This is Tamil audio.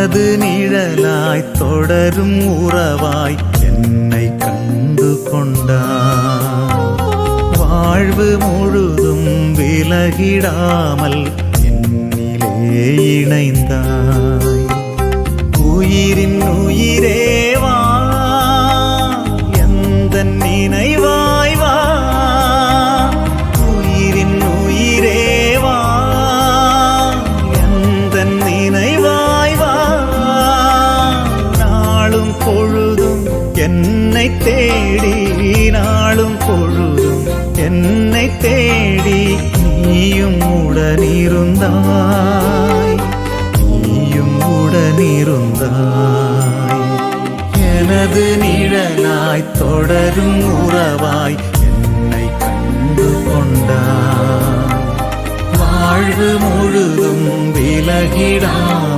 எனது நிழலாய் தொடரும் உறவாய் என்னை கண்டு கொண்டாய். வாழ்வு முழுதும் விலகிடாமல் என்னிலே இணைந்தாய். உயிரின் உயிரேவா எந்த நினைவாய் வா. உயிரின் உயிரேவா எந்த நினைவாய் வா. நாளும் பொழுதும் என்னை தேடி, நாளும் பொழுதும் என்னை தேடி நீயும் உடனிருந்தாய், நீயும் உடனிருந்தாய். எனது நிழலாய் தொடரும் உறவாய் என்னை கண்டு கொண்டாய். வாழ்வு முழுதும் விலகிடாமல்